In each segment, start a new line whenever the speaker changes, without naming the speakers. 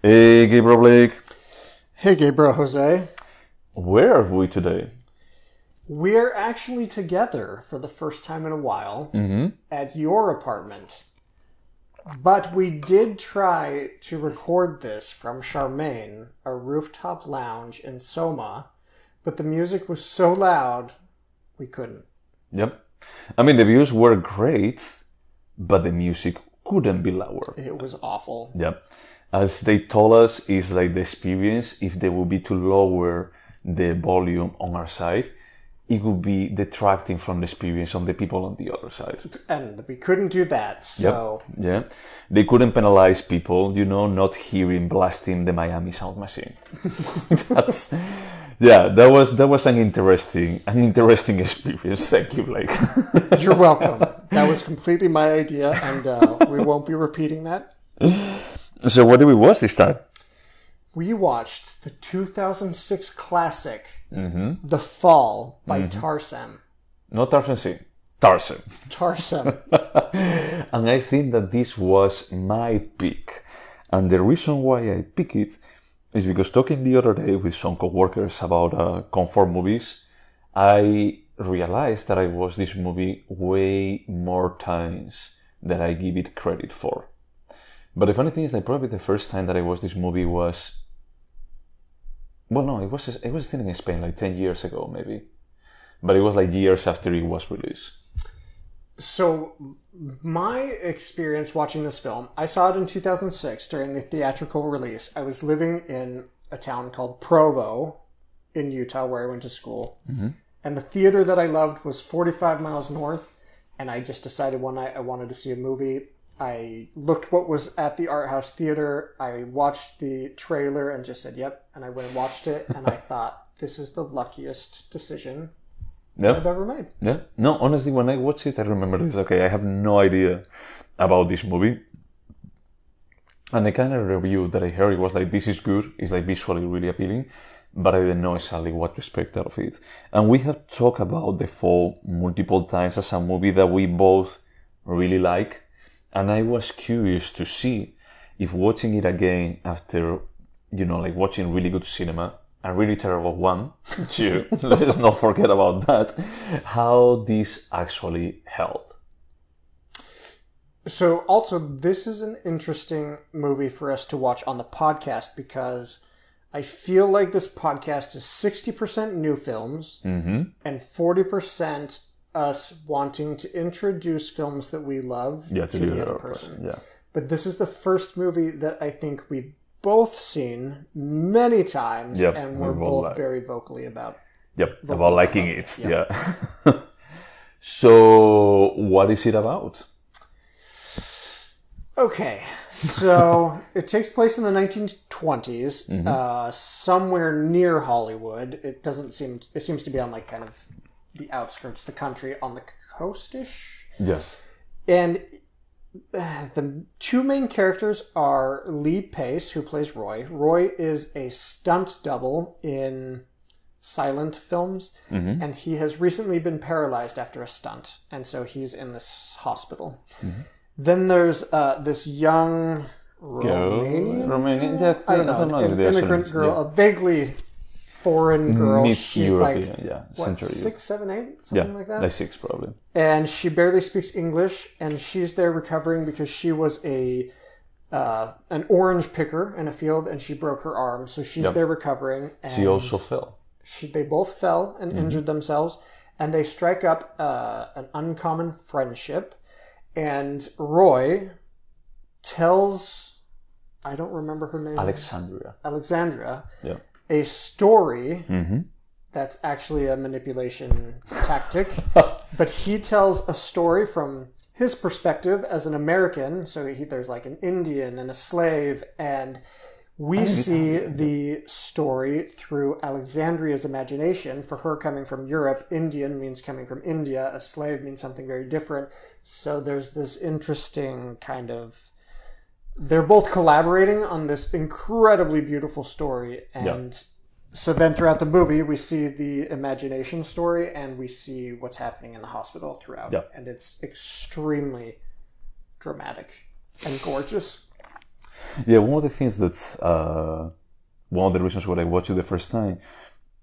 Hey, Gabriel Blake.
Hey, Gabriel Jose.
Where are we today?
We're actually together for the first time in a while at your apartment. But we did try to record this from Charmaine, a rooftop lounge in Soma, but the music was so loud, we couldn't.
Yep. I mean, the views were great, but the music couldn't be louder.
It was awful.
Yep. As they told us, it's like the experience, if they would be to lower the volume on our side, it would be detracting from the experience on the people on the other side.
And we couldn't do that, so...
Yep. Yeah. They couldn't penalize people, not hearing blasting the Miami sound machine. That was an interesting experience. Thank you, Blake.
You're welcome. That was completely my idea, and we won't be repeating that.
So what did we watch this time?
We watched the 2006 classic, The Fall by Tarsem.
Not Tarsem Singh. Tarsem.
Tarsem.
And I think that this was my pick. And the reason why I pick it is because talking the other day with some co-workers about comfort movies, I realized that I watched this movie way more times than I give it credit for. But the funny thing is that probably the first time that I watched this movie was... Well, no, it was still in Spain, like 10 years ago, maybe. But it was like years after it was released.
So, my experience watching this film, I saw it in 2006 during the theatrical release. I was living in a town called Provo in Utah, where I went to school. And the theater that I loved was 45 miles north. And I just decided one night I wanted to see a movie. I looked what was at the Art House Theater. I watched the trailer and just said, yep. And I went and watched it. And I thought, this is the luckiest decision I've ever made.
Yeah. No, honestly, when I watched it, I remember this. Okay, I have no idea about this movie. And the kind of review that I heard, it was like, this is good. It's like visually really appealing. But I didn't know exactly what to expect out of it. And we have talked about The Fall multiple times as a movie that we both really like. And I was curious to see if watching it again after, like watching really good cinema, a really terrible one, too, let's not forget about that, how this actually held.
So also, this is an interesting movie for us to watch on the podcast because I feel like this podcast is 60% new films and 40% us wanting to introduce films that we love to the other person.
Yeah.
But this is the first movie that I think we've both seen many times and we're both very vocally about.
About liking it. Yeah. So, what is it about?
Okay, so it takes place in the 1920s, somewhere near Hollywood. It seems to be on like kind of the outskirts of the country, on the coast-ish.
Yes.
And the two main characters are Lee Pace, who plays Roy. Roy is a stunt double in silent films, and he has recently been paralyzed after a stunt, and so he's in this hospital. Then there's this young Romanian? I don't know, an immigrant girl, a vaguely foreign girl. She's like, what, 6, 7, 8? Something like that?
Like 6 probably.
And she barely speaks English, and she's there recovering because she was an orange picker in a field, and she broke her arm. So she's there recovering. And
she also fell.
They both fell and injured themselves, and they strike up an uncommon friendship. And Roy tells, I don't remember her name. Alexandria.
Yeah.
A story that's actually a manipulation tactic. But he tells a story from his perspective as an American. So there's like an Indian and a slave. And we see the story through Alexandria's imagination. For her, coming from Europe, Indian means coming from India. A slave means something very different. So there's this interesting kind of... They're both collaborating on this incredibly beautiful story. And so then throughout the movie, we see the imagination story and we see what's happening in the hospital throughout.
Yeah.
And it's extremely dramatic and gorgeous.
Yeah, one of the things that's one of the reasons why I watched it the first time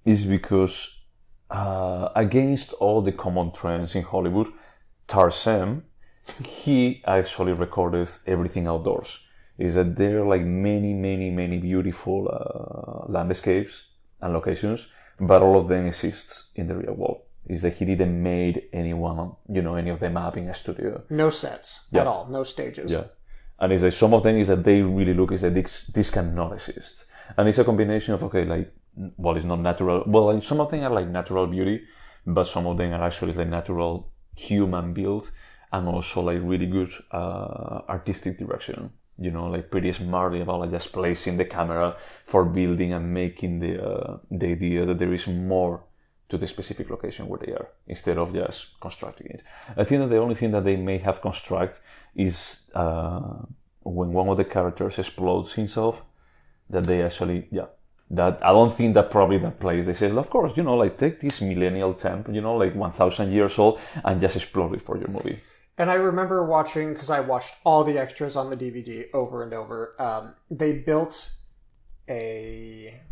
is because against all the common trends in Hollywood, Tarsem, he actually recorded everything outdoors. Is that there are like many beautiful landscapes and locations, but all of them exists in the real world. Is that he didn't made anyone, any of them up in a studio.
No sets at all, no stages.
Yeah. And it's like some of them is that they really look is that this cannot exist. And it's a combination of, it's not natural. Well, and some of them are like natural beauty, but some of them are actually like natural human build and also like really good artistic direction. Like pretty smartly about like just placing the camera for building and making the idea that there is more to the specific location where they are, instead of just constructing it. I think that the only thing that they may have construct is when one of the characters explodes himself, that they actually, that I don't think that probably that place, they say, of course, like take this millennial temp, like 1,000 years old and just explode it for your movie.
And I remember watching, because I watched all the extras on the DVD over and over, they built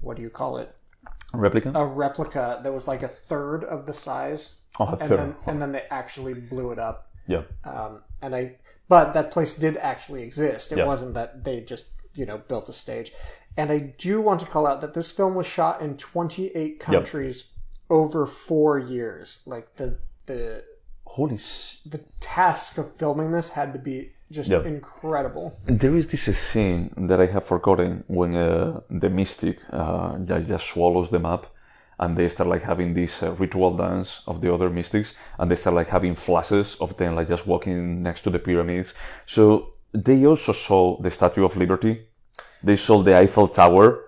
what do you call it?
Replica?
A replica that was like a third of the size.
Oh, a third.
And then they actually blew it up.
Yeah.
But that place did actually exist. It
Yeah.
wasn't that they just, built a stage. And I do want to call out that this film was shot in 28 countries over 4 years. Like the task of filming this had to be just incredible.
There is this scene that I have forgotten when the mystic just swallows them up, and they start like having this ritual dance of the other mystics, and they start like having flashes of them like just walking next to the pyramids. So they also saw the Statue of Liberty. They saw the Eiffel Tower.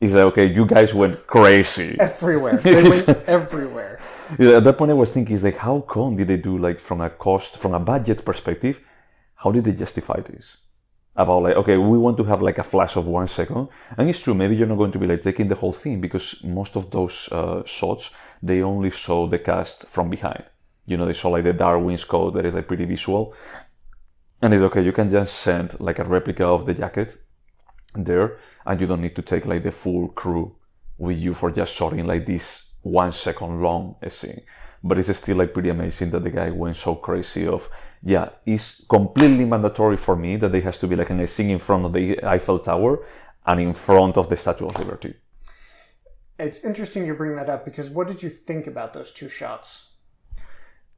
It's like, okay, you guys went crazy.
Everywhere. They went everywhere.
Yeah, at that point I was thinking, like, how come did they do, like, from a budget perspective, how did they justify this? About like, okay, we want to have like a flash of 1 second. And it's true, maybe you're not going to be like taking the whole thing, because most of those shots, they only show the cast from behind. They show like the Darwin's Code that is like pretty visual. And it's okay, you can just send like a replica of the jacket there, and you don't need to take like the full crew with you for just shooting like this 1 second long scene. But it's still like pretty amazing that the guy went so crazy of, it's completely mandatory for me that there has to be like a scene in front of the Eiffel Tower and in front of the Statue of Liberty.
It's interesting you bring that up, because what did you think about those two shots?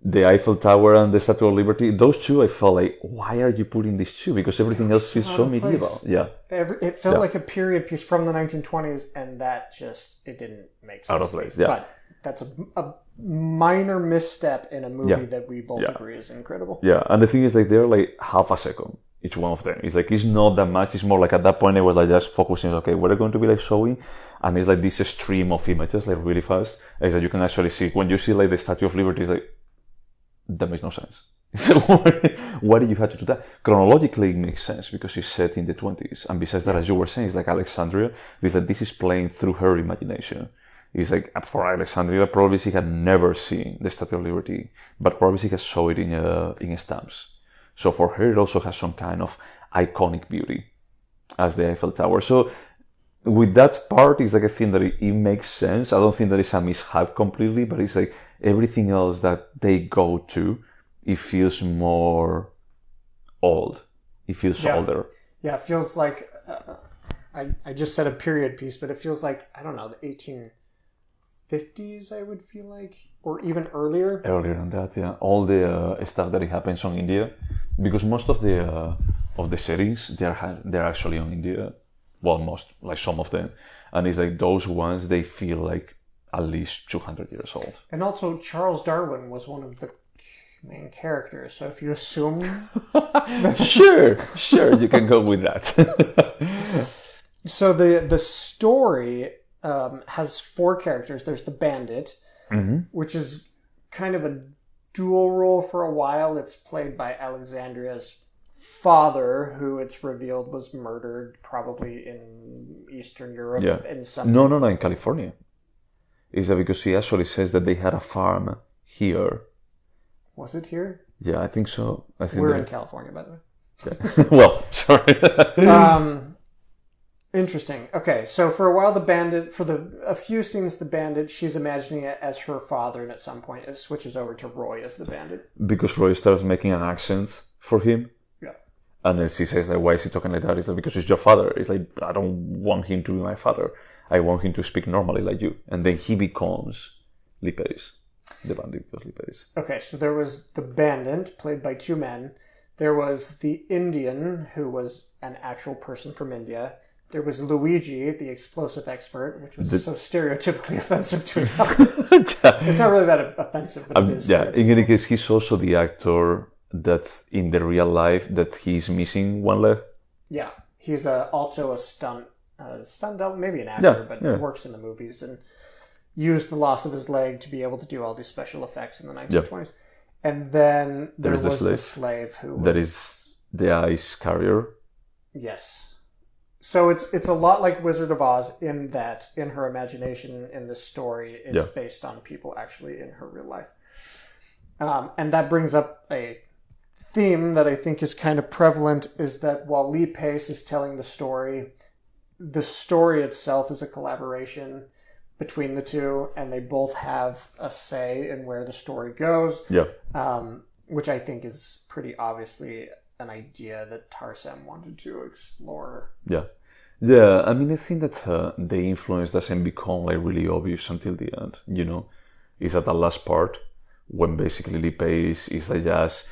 The Eiffel Tower and the Statue of Liberty, those two, I felt like, why are you putting these two? Because everything else is so medieval. Yeah.
It felt like a period piece from the 1920s, and that it didn't make sense.
Out of place, yeah.
But that's a minor misstep in a movie that we both agree is incredible.
Yeah, and the thing is, like, they're like half a second, each one of them. It's like, it's not that much. It's more like at that point, I was like just focusing, okay, what are going to be like showing? And it's like this stream of images, like really fast. Is that you can actually see, when you see like the Statue of Liberty, it's like, that makes no sense. So why did you have to do that? Chronologically, it makes sense because it's set in the 20s. And besides that, as you were saying, it's like Alexandria. It's like this is playing through her imagination. It's like, for Alexandria, probably she had never seen the Statue of Liberty, but probably she has saw it in stamps. So for her, it also has some kind of iconic beauty as the Eiffel Tower. So with that part, it's like a thing that it makes sense. I don't think that it's a mishap completely, but it's like everything else that they go to, it feels more old. It feels older. Yeah,
it feels like, I just said a period piece, but it feels like, I don't know, the 1850s, I would feel like, or even earlier.
Earlier than that, yeah. All the stuff that it happens on India, because most of the settings, they're actually on India. Well, most, like some of them. And it's like those ones, they feel like at least 200 years old.
And also, Charles Darwin was one of the main characters. So if you assume...
Sure, you can go with that.
So the story has 4 characters. There's the bandit, which is kind of a dual role for a while. It's played by Alexandria's father, who it's revealed was murdered probably in Eastern Europe in some...
No, in California. Is that because he actually says that they had a farm here?
Was it here?
Yeah, I think so.
We're in California, by the way.
Well, sorry.
Interesting. Okay, so for a while, a few scenes, the bandit, she's imagining it as her father, and at some point it switches over to Roy as the bandit.
Because Roy starts making an accent for him.
Yeah.
And then she says, like, why is he talking like that? It's like, because he's your father. It's like, I don't want him to be my father. I want him to speak normally like you. And then he becomes Lee Pace. The bandit was Lee Pace.
Okay, so there was the bandit, played by two men. There was the Indian, who was an actual person from India. There was Luigi, the explosive expert, which was so stereotypically offensive to Italians. It's not really that offensive, but it is.
Yeah, in any case, he's also the actor that in the real life that he's missing one leg.
Yeah, he's also a stunt double, maybe an actor, but works in the movies and used the loss of his leg to be able to do all these special effects in the 1920s. And then there was the slave who was...
That is the ice carrier.
Yes. So it's a lot like Wizard of Oz in that, in her imagination, in this story, it's based on people actually in her real life. And that brings up a theme that I think is kind of prevalent, is that while Lee Pace is telling the story itself is a collaboration between the two, and they both have a say in where the story goes.
Yeah.
Which I think is pretty obviously an idea that Tarsem wanted to explore.
Yeah. Yeah, I mean, I think that the influence doesn't become like really obvious until the end, you know? It's at the last part when basically Lee Pace is like just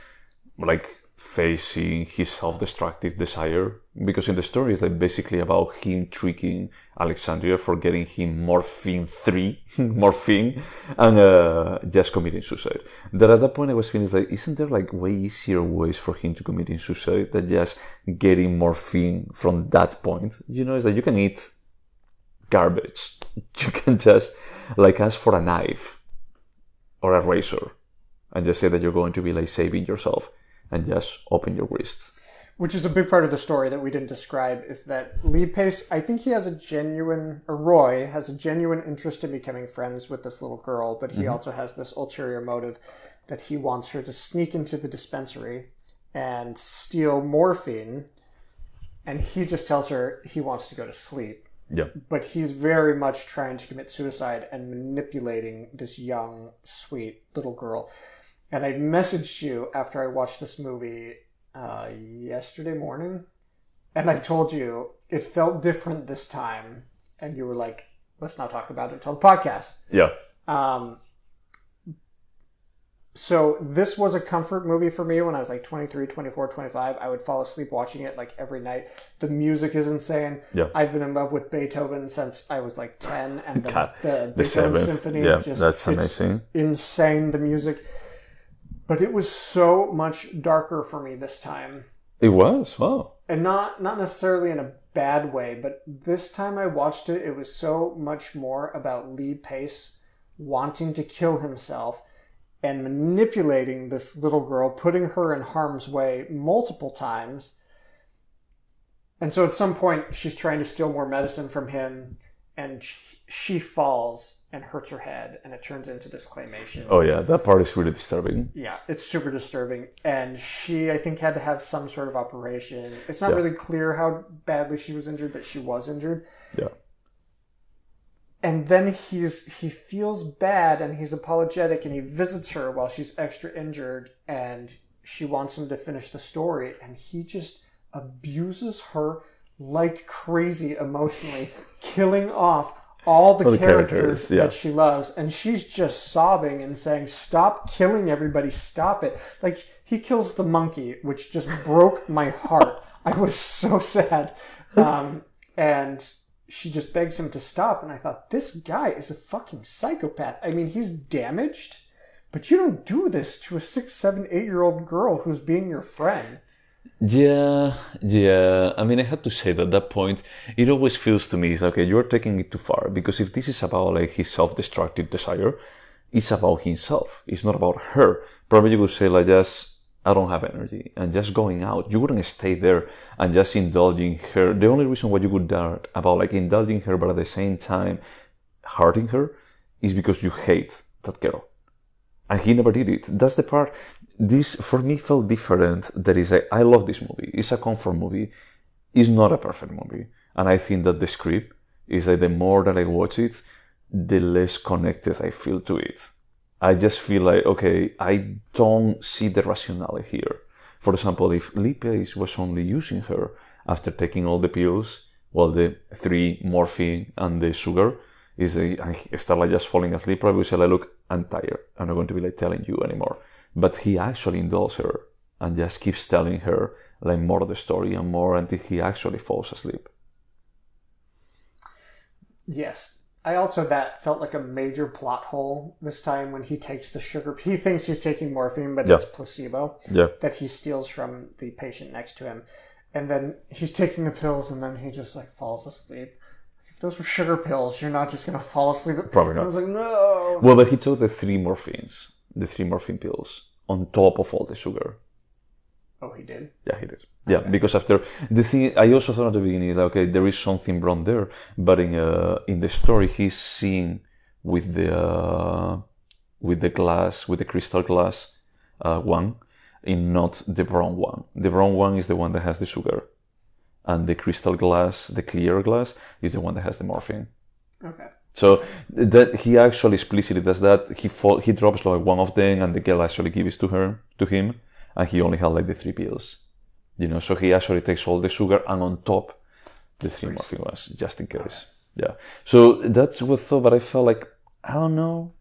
like facing his self-destructive desire, because in the story it's like basically about him tricking Alexandria for getting him morphine and just committing suicide. That at that point I was feeling like, isn't there like way easier ways for him to committing suicide than just getting morphine from that point? You know, it's like you can eat garbage. You can just like ask for a knife or a razor and just say that you're going to be like saving yourself. And just open your wrists.
Which is a big part of the story that we didn't describe, is that Lee Pace, I think Roy has a genuine interest in becoming friends with this little girl, but he also has this ulterior motive that he wants her to sneak into the dispensary and steal morphine, and he just tells her he wants to go to sleep.
Yeah.
But he's very much trying to commit suicide and manipulating this young, sweet little girl. And I messaged you after I watched this movie yesterday morning, and I told you it felt different this time, and you were like, let's not talk about it until the podcast.
Yeah.
So this was a comfort movie for me when I was like 23, 24, 25. I would fall asleep watching it like every night. The music is insane.
Yeah.
I've been in love with Beethoven since I was like 10, and the Beethoven
Seventh
Symphony,
that's amazing.
Insane, the music. But it was so much darker for me this time.
It was? Wow.
And not necessarily in a bad way, but this time I watched it, it was so much more about Lee Pace wanting to kill himself and manipulating this little girl, putting her in harm's way multiple times. And so at some point, she's trying to steal more medicine from him, and she falls and hurts her head, and it turns into this claymation.
Oh yeah, that part is really disturbing.
Yeah, it's super disturbing. And she, I think, had to have some sort of operation. It's not really clear how badly she was injured, but she was injured.
Yeah.
And then he feels bad, and he's apologetic, and he visits her while she's extra injured, and she wants him to finish the story, and he just abuses her like crazy emotionally, killing off all the characters that she loves, and she's just sobbing and saying, stop killing everybody, stop it. Like, he kills the monkey, which just broke my heart. I was so sad. And she just begs him to stop, and I thought, this guy is a fucking psychopath. I mean, he's damaged, but you don't do this to a 6, 7, 8-year-old girl who's being your friend.
Yeah. I mean, I had to say that at that point, it always feels to me, it's okay, you're taking it too far. Because if this is about like his self-destructive desire, it's about himself. It's not about her. Probably you would say like, just, I don't have energy. And just going out, you wouldn't stay there and just indulging her. The only reason why you would doubt about like indulging her, but at the same time hurting her, is because you hate that girl. And he never did it. That's the part. This, for me, felt different. I love this movie. It's a comfort movie. It's not a perfect movie. And I think that the script is like the more that I watch it, the less connected I feel to it. I just feel like, okay, I don't see the rationale here. For example, if Lee Pace was only using her after taking all the pills, well, the 3 morphine and the sugar, I start like just falling asleep, probably say like, look, I'm tired. I'm not going to be like telling you anymore. But he actually indulges her and just keeps telling her like more of the story and more until he actually falls asleep.
Yes. That felt like a major plot hole this time when he takes the sugar. He thinks he's taking morphine, but it's placebo that he steals from the patient next to him. And then he's taking the pills and then he just like falls asleep. If those were sugar pills, you're not just going to fall asleep.
Probably not.
I was like, no.
Well, but he took the 3 morphine pills on top of all the sugar.
Oh, he did?
Yeah, he did. Yeah, okay. Because after the thing, I also thought at the beginning is like, okay, there is something wrong there, but in the story, he's seen with the glass, with the crystal glass one, in not the brown one. The brown one is the one that has the sugar, and the crystal glass, the clear glass, is the one that has the morphine.
Okay.
So that he actually explicitly does that. He drops like one of them, and the girl actually gives to him. And he only had like the 3 pills, so he actually takes all the sugar and on top the 3 morphine ones, just in case. Yeah. So that's what I thought, but I felt like, I don't know.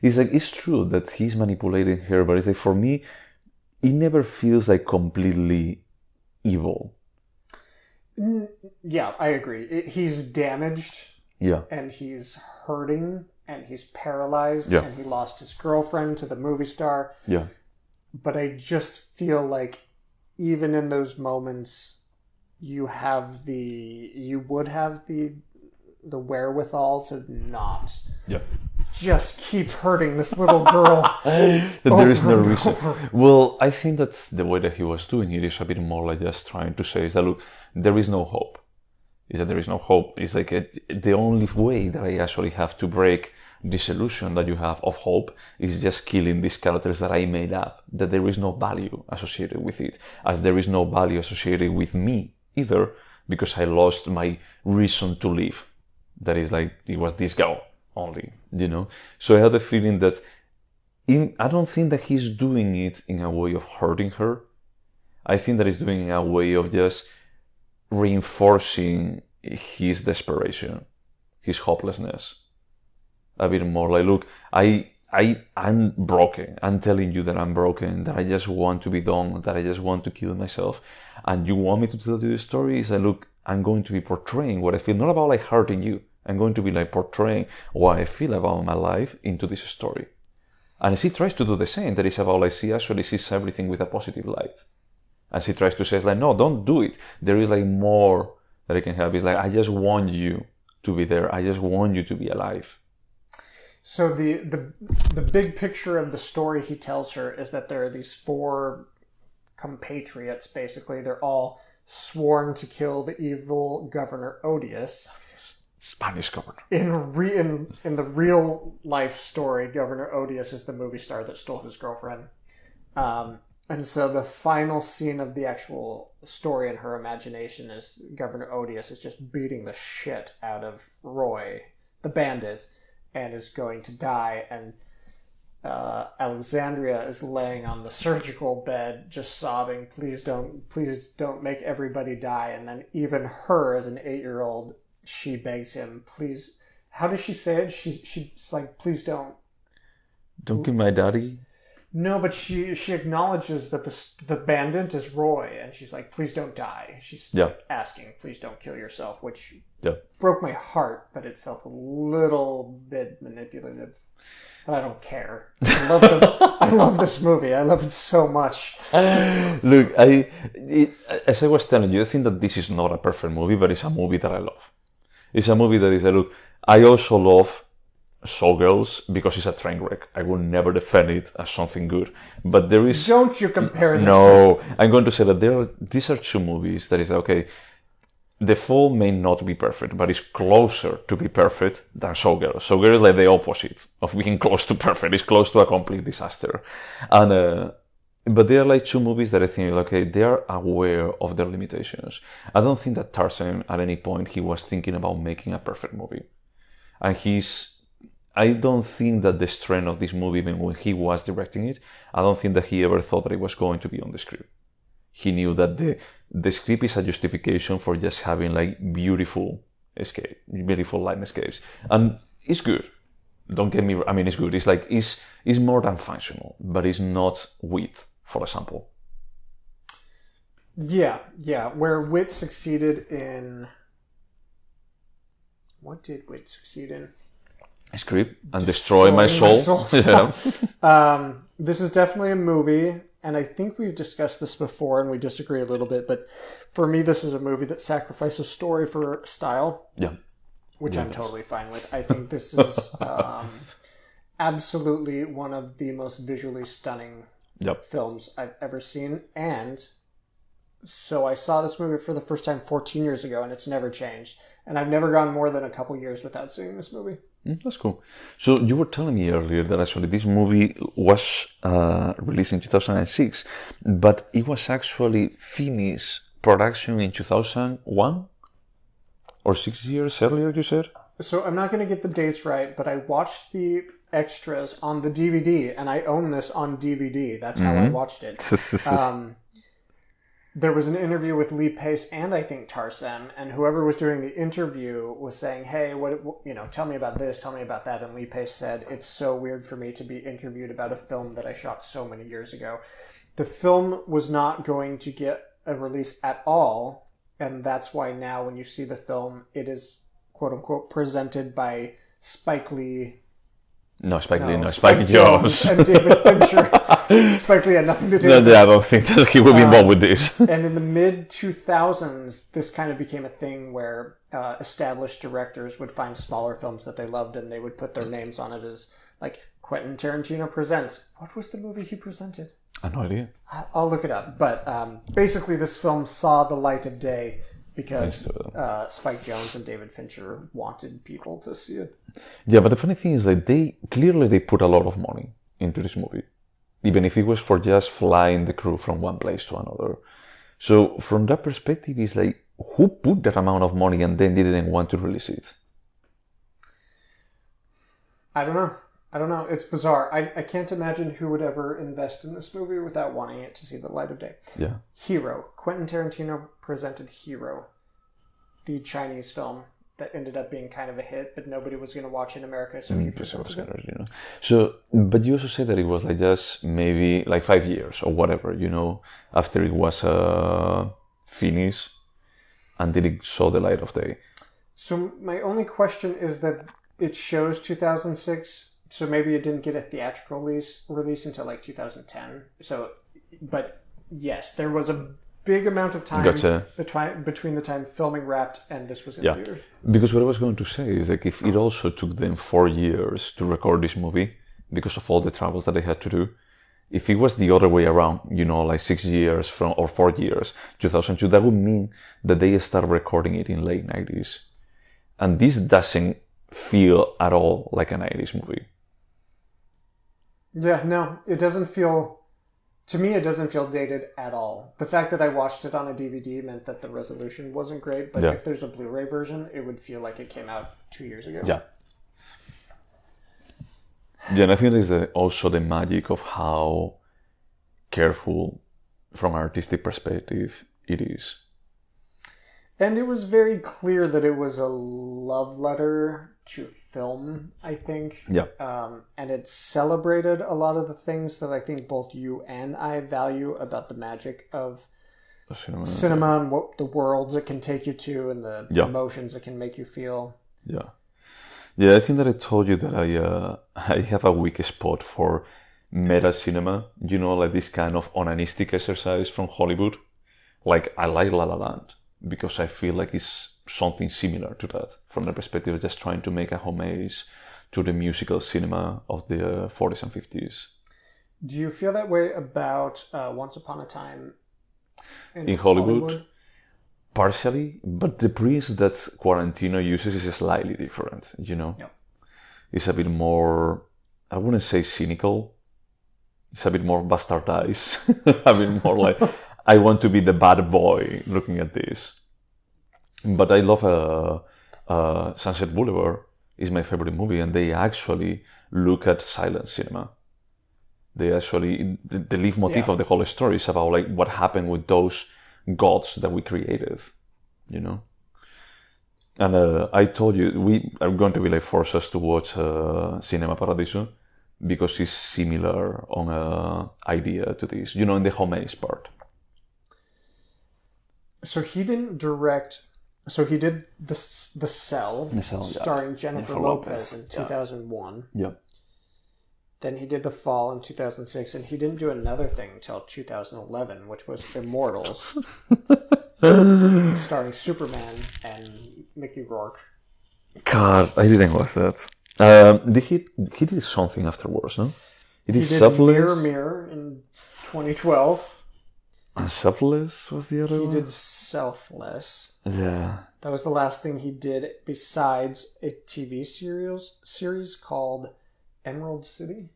It's like, it's true that he's manipulating her, but it's like, for me, it never feels like completely evil.
Yeah, I agree. He's damaged.
Yeah.
And he's hurting and he's paralyzed.
Yeah.
And he lost his girlfriend to the movie star.
Yeah.
But I just feel like even in those moments, you would have the wherewithal to not just keep hurting this little girl.
There is no reason. Well, I think that's the way that he was doing it. Is a bit more like just trying to say is that, look, there is no hope. Is that there is no hope. It's like the only way that I actually have to break this illusion that you have of hope is just killing these characters that I made up, that there is no value associated with it, as there is no value associated with me either, because I lost my reason to live. That is like, it was this girl only, So I had the feeling that I don't think that he's doing it in a way of hurting her. I think that he's doing it in a way of just reinforcing his desperation, his hopelessness. A bit more like, look, I'm broken. I'm telling you that I'm broken, that I just want to be done, that I just want to kill myself. And you want me to tell you the story? Is that, look, I'm going to be portraying what I feel, not about like hurting you. I'm going to be like portraying what I feel about my life into this story. And she tries to do the same. That is about like, she actually sees everything with a positive light. And she tries to say, like, no, don't do it. There is like more that I can have. It's like, I just want you to be there. I just want you to be alive.
So the big picture of the story he tells her is that there are these 4 compatriots, basically. They're all sworn to kill the evil Governor Odious.
Spanish governor.
In the real life story, Governor Odious is the movie star that stole his girlfriend. And so the final scene of the actual story in her imagination is Governor Odious is just beating the shit out of Roy, the bandit, and is going to die. And Alexandria is laying on the surgical bed, just sobbing, please don't make everybody die. And then even her, as an 8-year-old, she begs him, please. How does she say it? She's like, please don't.
Don't kill my daddy.
No, but she acknowledges that the bandit is Roy, and she's like, please don't die. She's asking, please don't kill yourself, which broke my heart, but it felt a little bit manipulative. But I don't care. I love this movie. I love it so much.
Look, as I was telling you, I think that this is not a perfect movie, but it's a movie that I love. It's a movie that is look, I also love Showgirls because it's a train wreck. I will never defend it as something good. But there is...
Don't you compare this?
No, I'm going to say that these are 2 movies that is, okay, the fall may not be perfect, but it's closer to be perfect than Showgirl. Showgirl is like the opposite of being close to perfect. It's close to a complete disaster. And, but they are like two movies that I think, okay, they are aware of their limitations. I don't think that Tarsem, at any point, he was thinking about making a perfect movie. And I don't think that the strength of this movie, even when he was directing it, I don't think that he ever thought that it was going to be on the script. He knew that the script is a justification for just having like beautiful landscapes. And it's good. Don't get me, I mean, it's good. It's like, it's more than functional, but it's not wit, for example.
Yeah. Where wit succeeded in... What did wit succeed in?
Script and destroy my soul.
Yeah. This is definitely a movie, and I think we've discussed this before, and we disagree a little bit, but for me, this is a movie that sacrifices story for style.
Yeah.
Which I'm totally fine with. I think this is absolutely one of the most visually stunning films I've ever seen. And so I saw this movie for the first time 14 years ago, and it's never changed. And I've never gone more than a couple years without seeing this movie.
That's cool. So you were telling me earlier that actually this movie was released in 2006, but it was actually finished production in 2001? Or 6 years earlier, you said?
So I'm not going to get the dates right, but I watched the extras on the DVD, and I own this on DVD. That's how I watched it. There was an interview with Lee Pace and I think Tarsem, and whoever was doing the interview was saying, "Hey, tell me about this, tell me about that." And Lee Pace said, "It's so weird for me to be interviewed about a film that I shot so many years ago." The film was not going to get a release at all, and that's why now when you see the film, it is quote unquote presented by Spike Lee.
Spike Jones
and David Fincher. Spike Lee had nothing to do with
this. I don't think that he will be involved with this.
And in the mid-2000s, this kind of became a thing where established directors would find smaller films that they loved and they would put their names on it as, like, Quentin Tarantino presents. What was the movie he presented?
I have no idea.
I'll look it up. But basically, this film saw the light of day because Spike Jonze and David Fincher wanted people to see it.
Yeah, but the funny thing is that they put a lot of money into this movie, even if it was for just flying the crew from one place to another. So from that perspective, it's like, who put that amount of money and then didn't want to release it?
I don't know. It's bizarre. I can't imagine who would ever invest in this movie without wanting it to see the light of day.
Yeah.
Hero. Quentin Tarantino presented Hero, the Chinese film that ended up being kind of a hit, but nobody was going to watch in America, so he presented it.
So, but you also said that it was like just maybe like 5 years or whatever, after it was finished, until it saw the light of day.
So my only question is that it shows 2006, so maybe it didn't get a theatrical release until like 2010. So, but yes, there was a big amount of time between the time filming wrapped and this was in theaters.
Because what I was going to say is like if it also took them 4 years to record this movie because of all the travels that they had to do, if it was the other way around, like 6 years or 4 years, 2002, that would mean that they started recording it in late 90s. And this doesn't feel at all like a 90s movie.
Yeah, no, it doesn't feel... To me, it doesn't feel dated at all. The fact that I watched it on a DVD meant that the resolution wasn't great, but if there's a Blu-ray version, it would feel like it came out 2 years ago.
Yeah. Yeah, and I think there's also the magic of how careful, from an artistic perspective, it is.
And it was very clear that it was a love letter to film, I think.
Yeah.
And it celebrated a lot of the things that I think both you and I value about the magic of cinema and what the worlds it can take you to and the emotions it can make you feel.
Yeah. Yeah, I think that I told you that I have a weak spot for meta cinema. Like this kind of onanistic exercise from Hollywood. Like, I like La La Land because I feel like it's something similar to that from the perspective of just trying to make a homage to the musical cinema of the 40s and 50s.
Do you feel that way about Once Upon a Time in
Hollywood? partially, but the prince that Quarantino uses is slightly different, you know?
Yep.
It's a bit more, I wouldn't say cynical. It's a bit more bastardized. A bit more like, I want to be the bad boy looking at this. But I love Sunset Boulevard is my favorite movie, and they actually look at silent cinema. They actually, the leitmotif of the whole story is about like what happened with those gods that we created, you know. And I told you we are going to be like force us to watch Cinema Paradiso because it's similar on idea to this, you know, in the homage part.
So he didn't direct. So he did the Cell, starring Jennifer Lopez in 2001.
Yeah.
Then he did The Fall in 2006, and he didn't do another thing until 2011, which was Immortals, starring Superman and Mickey Rourke.
God, I didn't watch that. He did something afterwards, no?
He did
Selfless?
Mirror Mirror in 2012.
And Selfless was the other
He
one?
did Selfless.
Yeah.
That was the last thing he did besides a TV series called Emerald City.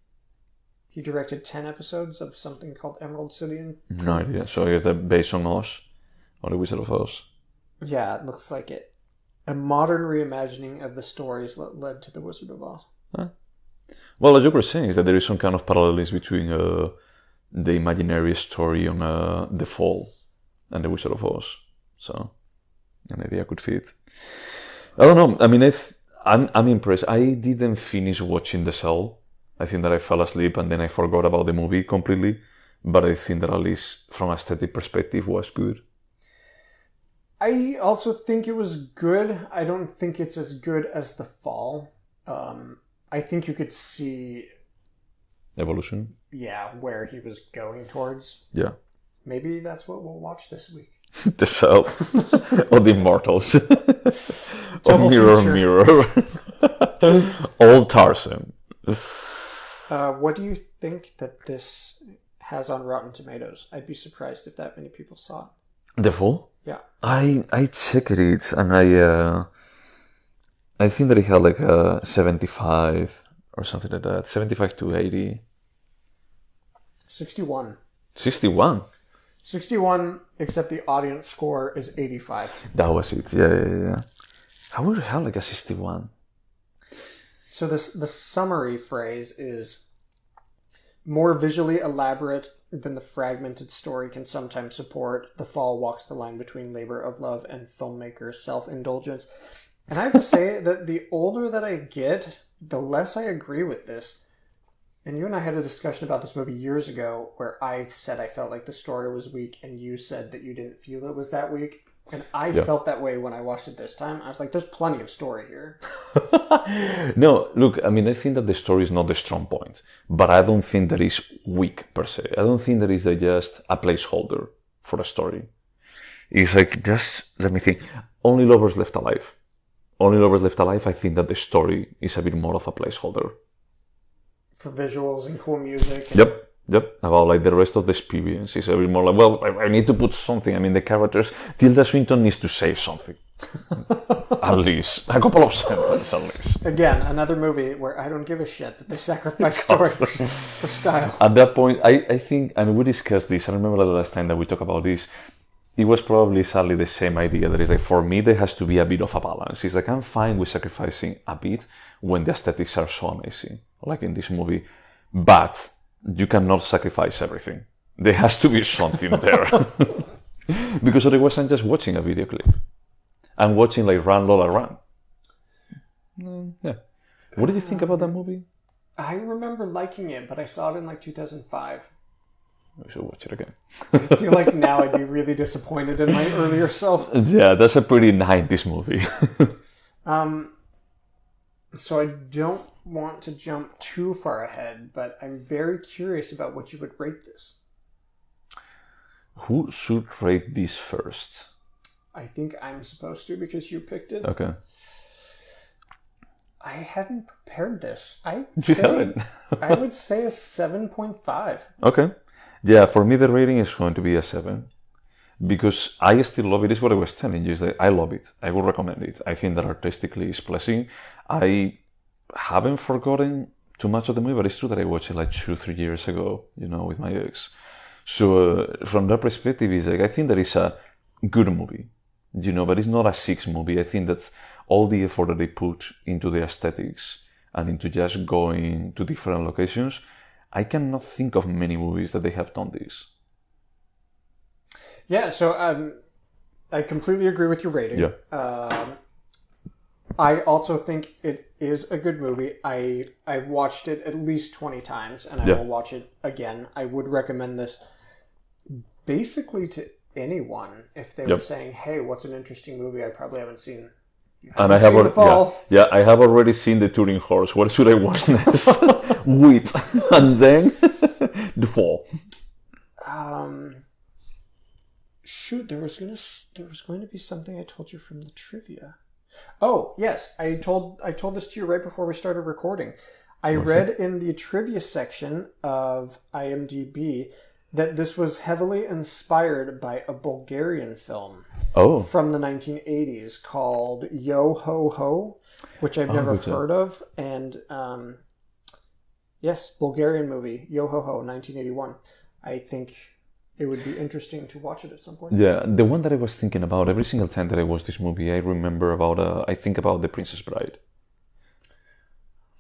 He directed 10 episodes of something called Emerald City.
No idea. So I guess they're based on Oz, or the Wizard of Oz.
Yeah, it looks like it. A modern reimagining of the stories that led to the Wizard of Oz.
Huh? Well, as you were saying, is that there is some kind of parallelism between the imaginary story on The Fall and the Wizard of Oz. So maybe I could fit. I don't know. I mean, I'm impressed. I didn't finish watching The Cell. I think that I fell asleep and then I forgot about the movie completely. But I think that at least from aesthetic perspective was good.
I also think it was good. I don't think it's as good as The Fall. I think you could see...
Evolution?
Yeah, where he was going towards.
Yeah.
Maybe that's what we'll watch this week.
The Cell. Or The Immortals. Or
Double feature.
Mirror. Old Tarsem.
What do you think that this has on Rotten Tomatoes? I'd be surprised if that many people saw it.
The Fall?
Yeah.
I checked it and I think that it had like a 75 or something like that. 75 to 80.
61.
61?
61, except the audience score is 85.
That was it. Yeah. How would it have like a 61?
So the summary phrase is more visually elaborate than the fragmented story can sometimes support. The Fall walks the line between labor of love and filmmaker self-indulgence. And I have to say that the older that I get, the less I agree with this. And you and I had a discussion about this movie years ago where I said I felt like the story was weak and you said that you didn't feel it was that weak. And I felt that way when I watched it this time. I was like, there's plenty of story here.
No, look, I mean, I think that the story is not the strong point, but I don't think that it's weak per se. I don't think that it's just a placeholder for a story. It's like, just, let me think, Only Lovers Left Alive. Only Lovers Left Alive, I think that the story is a bit more of a placeholder.
For visuals and cool music.
Yep. About like the rest of the experience is a bit more like, well, I need to put something. I mean, the characters, Tilda Swinton needs to say something. At least. A couple of sentences at least.
Again, another movie where I don't give a shit that they sacrifice story for style.
At that point, I think, and we discussed this, I remember the last time that we talked about this, it was probably sadly the same idea that is like, for me, there has to be a bit of a balance. It's like, I'm fine with sacrificing a bit when the aesthetics are so amazing, like in this movie, but you cannot sacrifice everything. There has to be something there. Because otherwise I'm just watching a video clip. I'm watching like Run Lola Run. Yeah. What did you think about that movie?
I remember liking it, but I saw it in like 2005.
We should watch it again.
I feel like now I'd be really disappointed in my earlier self.
Yeah, that's a pretty 90s movie.
So I don't want to jump too far ahead, but I'm very curious about what you would rate this.
Who should rate this first?
I think I'm supposed to because you picked it.
Okay.
I hadn't prepared this. I would say a 7.5.
Okay. Yeah, for me the rating is going to be a 7. because I still love it. Is what I was telling you. Is that I love it. I would recommend it. I think that artistically is pleasing. I haven't forgotten too much of the movie, but it's true that I watched it like 2-3 years ago, with my ex. So from that perspective, it's like I think that it's a good movie, but it's not a 6 movie. I think that all the effort that they put into the aesthetics and into just going to different locations, I cannot think of many movies that they have done this.
Yeah, so I completely agree with your rating.
Yeah.
I also think it is a good movie. I've watched it at least 20 times, and I will watch it again. I would recommend this basically to anyone if they were saying, "Hey, what's an interesting movie I probably haven't seen?"
And I have I have already seen The Turing Horse. What should I watch next? Wait, and then The Fall.
Shoot, there was going to be something I told you from the trivia. Oh, yes. I told this to you right before we started recording. I read in the trivia section of IMDb that this was heavily inspired by a Bulgarian film from the 1980s called Yo Ho Ho, which I've never heard of. And yes, Bulgarian movie, Yo Ho Ho, 1981. I think it would be interesting to watch it at some point.
Yeah, the one that I was thinking about, every single time that I watch this movie, I remember I think about The Princess Bride.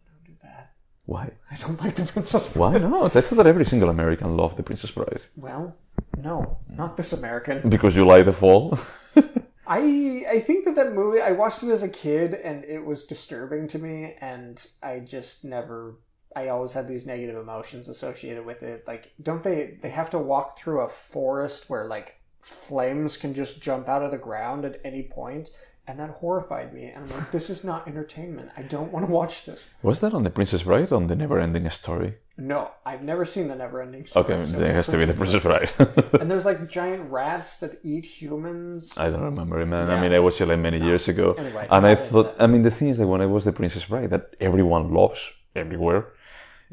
Don't do that.
Why?
I don't like The Princess Bride.
Why not? I thought that every single American loved The Princess Bride.
Well, no, not this American.
Because you like The Fall?
I think that movie, I watched it as a kid and it was disturbing to me, and I just never... I always had these negative emotions associated with it. Like, don't they have to walk through a forest where, like, flames can just jump out of the ground at any point? And that horrified me. And I'm like, this is not entertainment. I don't want to watch this.
Was that on The Princess Bride or on The Never-Ending Story?
No, I've never seen The Never-Ending Story.
Okay, so it has to be The Princess Bride.
And there's, like, giant rats that eat humans.
I don't remember it, man. Yeah, I watched it, like, many years ago.
Anyway,
and I thought, the thing is that when I watched The Princess Bride, that everyone loves everywhere,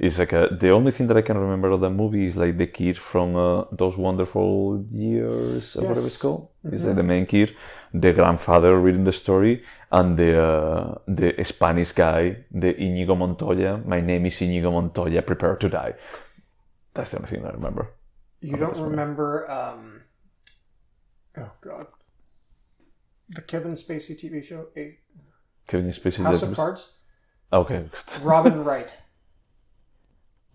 it's like the only thing that I can remember of that movie is like the kid from Those Wonderful Years, or whatever it's called. Mm-hmm. It's like the main kid, the grandfather reading the story, and the Spanish guy, the Íñigo Montoya. My name is Íñigo Montoya. Prepare to die. That's the only thing I remember.
You don't remember? Oh God, the Kevin Spacey TV show,
Kevin Spacey
House of Cards.
Okay.
Robin Wright.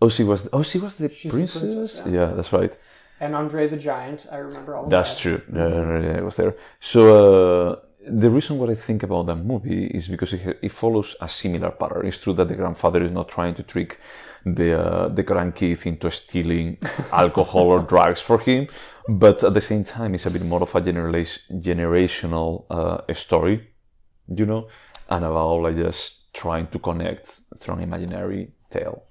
She was the princess? Yeah, that's right.
And Andre the Giant, I remember all of
That's true. I was there. So the reason what I think about that movie is because it follows a similar pattern. It's true that the grandfather is not trying to trick the grandkid into stealing alcohol or drugs for him, but at the same time, it's a bit more of a generational story, and about like just trying to connect through an imaginary tale.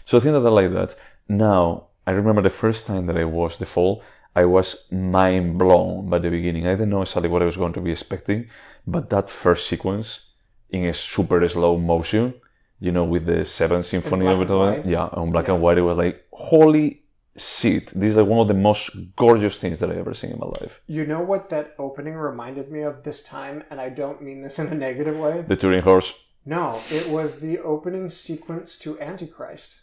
So I think that I like that. Now, I remember the first time that I watched The Fall, I was mind blown by the beginning. I didn't know exactly what I was going to be expecting, but that first sequence in a super slow motion, with the Seventh Symphony of Beethoven, on black and white, it was like, holy shit, this is like one of the most gorgeous things that I've ever seen in my life. You
know what that opening reminded me of this time, and I don't mean this in a negative way?
The Turing Horse.
No, it was the opening sequence to Antichrist.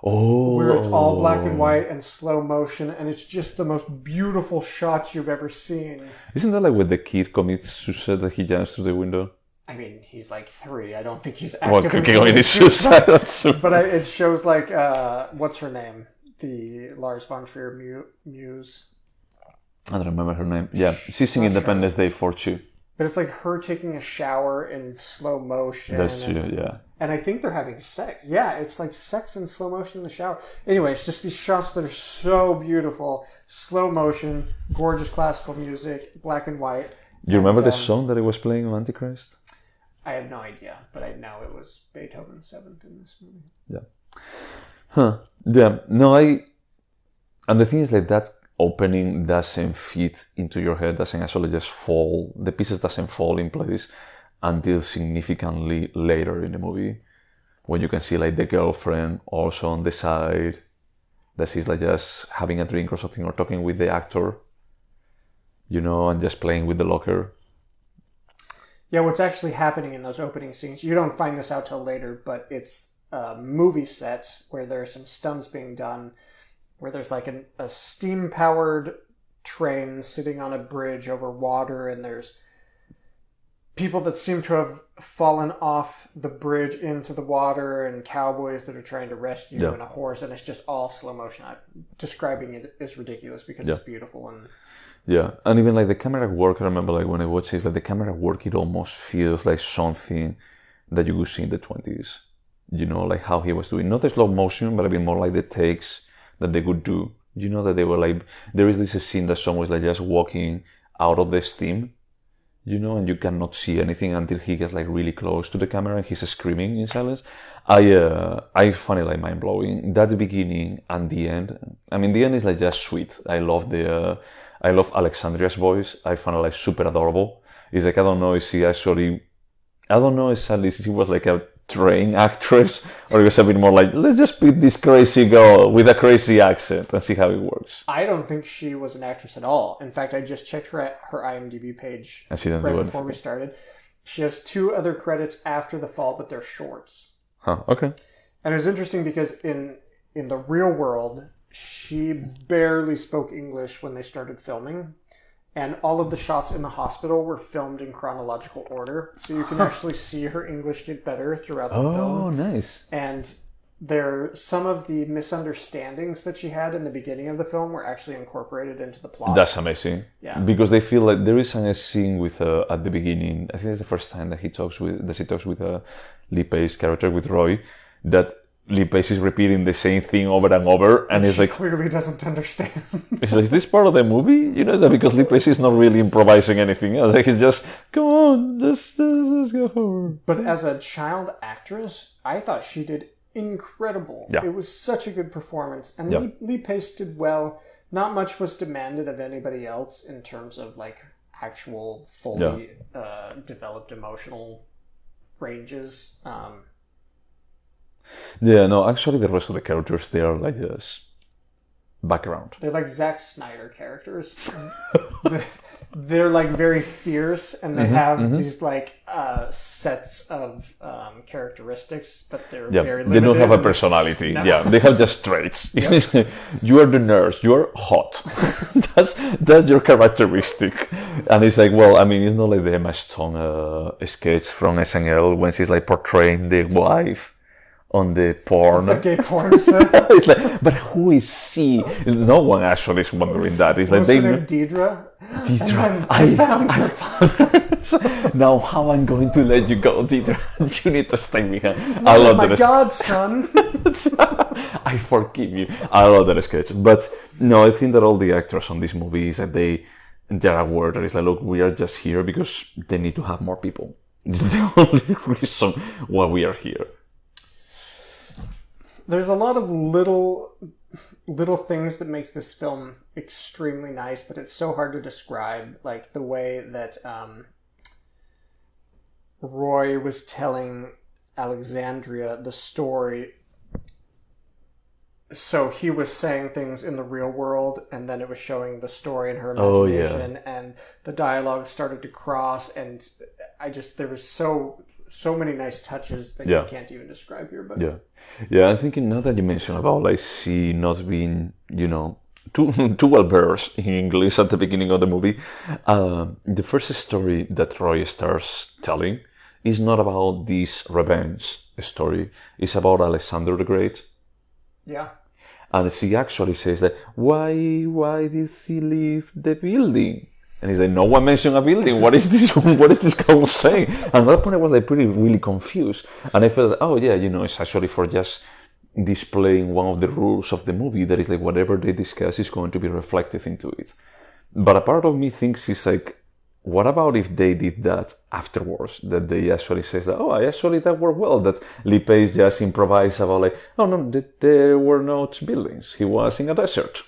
Oh.
Where it's all black and white and slow motion, and it's just the most beautiful shots you've ever seen.
Isn't that like when the kid commits suicide that he jumps through the window?
I mean, he's like 3. I don't think he's actively
committing suicide.
But it shows like, what's her name? The Lars von Trier muse.
I don't remember her name. Yeah, she's in Independence Day 4-2.
But it's like her taking a shower in slow motion.
That's true, yeah.
And I think they're having sex. Yeah, it's like sex in slow motion in the shower. Anyway, it's just these shots that are so beautiful. Slow motion, gorgeous classical music, black and white.
Do you remember the song that it was playing on Antichrist?
I have no idea, but I know it was Beethoven's 7th in this movie.
Yeah. Huh. Yeah. No, and the thing is like that opening doesn't fit into your head, doesn't actually just fall, the pieces doesn't fall in place until significantly later in the movie, when you can see like the girlfriend also on the side, that she's like just having a drink or something, or talking with the actor, you know, and just playing with the locker.
Yeah, what's actually happening in those opening scenes, you don't find this out till later, but it's a movie set where there are some stunts being done, where there's like a steam-powered train sitting on a bridge over water, and there's people that seem to have fallen off the bridge into the water, and cowboys that are trying to rescue, and a horse, and it's just all slow motion. Describing it is ridiculous because it's beautiful. And
yeah, and even like the camera work, I remember like when I watched it, like the camera work, it almost feels like something that you would see in the 20s. You know, like how he was doing, not the slow motion, but a bit more like the takes that they would do. You know, that they were like, there is this scene that someone's like just walking out of the steam, you know, and you cannot see anything until he gets like really close to the camera and he's screaming in silence. I find it like mind blowing. That beginning and the end. I mean, the end is like just sweet. I love Alexandria's voice. I find it like super adorable. It's like, I don't know if she was like a trained actress, or it was a bit more like, let's just pick this crazy girl with a crazy accent and see how it works.
I don't think she was an actress at all. In fact, I just checked her IMDb page right before we started. She has 2 other credits after The Fall, but they're shorts.
Huh, okay.
And it was interesting because in the real world, she barely spoke English when they started filming. And all of the shots in the hospital were filmed in chronological order. So you can actually see her English get better throughout the film.
Oh, nice.
And some of the misunderstandings that she had in the beginning of the film were actually incorporated into the plot.
That's amazing. Yeah. Because they feel like there is a scene with at the beginning, I think it's the first time that she talks with Lee Pace's character, with Roy, that Lee Pace is repeating the same thing over and over, and it's like,
clearly doesn't understand.
It's like, is this part of the movie? You know, that because Lee Pace is not really improvising anything else. Like, he's just, come on, let's go forward.
But as a child actress, I thought she did incredible. Yeah. It was such a good performance, and Lee Pace did well. Not much was demanded of anybody else in terms of like actual fully developed emotional ranges.
Yeah, no, actually the rest of the characters, they are like just background.
They're like Zack Snyder characters. They're like very fierce, and they have these like sets of characteristics, but they're very limited.
They don't have a personality. No. Yeah, they have just traits. Yep. You are the nurse. You are hot. that's your characteristic. And it's like, well, I mean, it's not like the Emma Stone sketch from SNL when she's like portraying the wife on the porn.
The gay porn set.
It's like, but who is she? No one actually is wondering that. It's like
they know Deidre. I found her.
Now how I'm going to let you go, Deidre? You need to stay behind. I love that.
My God, son.
I forgive you. I love that sketch. But no, I think that all the actors on this movie is that they're aware that it's like, look, we are just here because they need to have more people. It's the only reason why we are here.
There's a lot of little things that makes this film extremely nice, but it's so hard to describe. Like the way that Roy was telling Alexandria the story. So he was saying things in the real world, and then it was showing the story in her imagination, and the dialogue started to cross, and there was so many nice touches that you can't even describe here. But
I'm thinking now that you mentioned about like she not being, you know, too well versed in English at the beginning of the movie. The first story that Roy starts telling is not about this revenge story. It's about Alexander the Great. Yeah. And she actually says that, why did he leave the building? And he's like, no one mentioned a building. What is this girl saying? And at that point I was like really confused. And I felt, oh yeah, you know, it's actually for just displaying one of the rules of the movie, that is like whatever they discuss is going to be reflected into it. But a part of me thinks it's like, what about if they did that afterwards? That they actually says that, that worked well. That Lee Pace just improvised about like, oh no, there were no buildings. He was in a desert,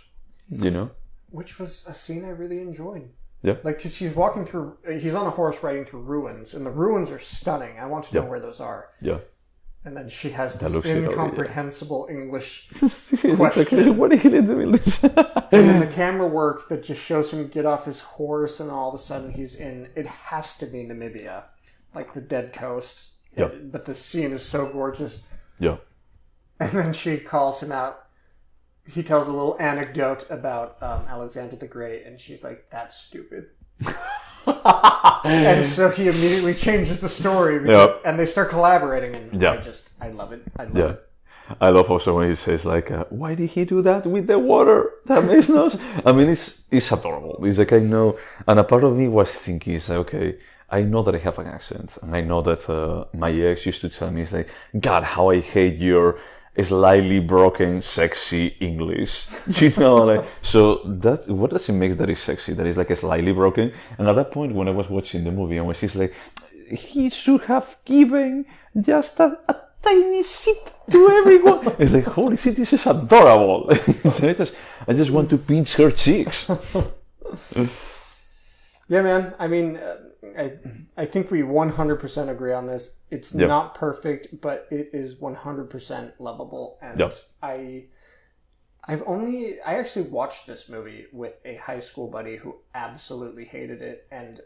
you know?
Which was a scene I really enjoyed.
Yeah.
Like, because he's on a horse riding through ruins, and the ruins are stunning. I want to know where those are.
Yeah.
And then she has
That
this
looks it,
incomprehensible English
Like,
question.
what are you doing this?
And then the camera work that just shows him get off his horse, and all of a sudden he's in, it has to be Namibia, like the Dead Coast.
Yep.
But the scene is so gorgeous.
Yeah.
And then she calls him out. He tells a little anecdote about Alexander the Great, and she's like, "That's stupid." And so he immediately changes the story, because, and they start collaborating, and I love it. I love it.
I love also when he says like, "Why did he do that with the water? That makes no sense." I mean, it's adorable. It's like, I know, and a part of me was thinking, it's like, okay, I know that I have an accent, and I know that my ex used to tell me, it's like, "God, how I hate your slightly broken, sexy English." You know, like, so that, what does it make that is sexy? That is like a slightly broken. And at that point, when I was watching the movie, and when she's like, "He should have given just a tiny seat to everyone," it's like, holy shit, this is adorable. I just want to pinch her cheeks.
Yeah, man. I mean, I think we 100% agree on this. It's not perfect, but it is 100% lovable. And I actually watched this movie with a high school buddy who absolutely hated it, and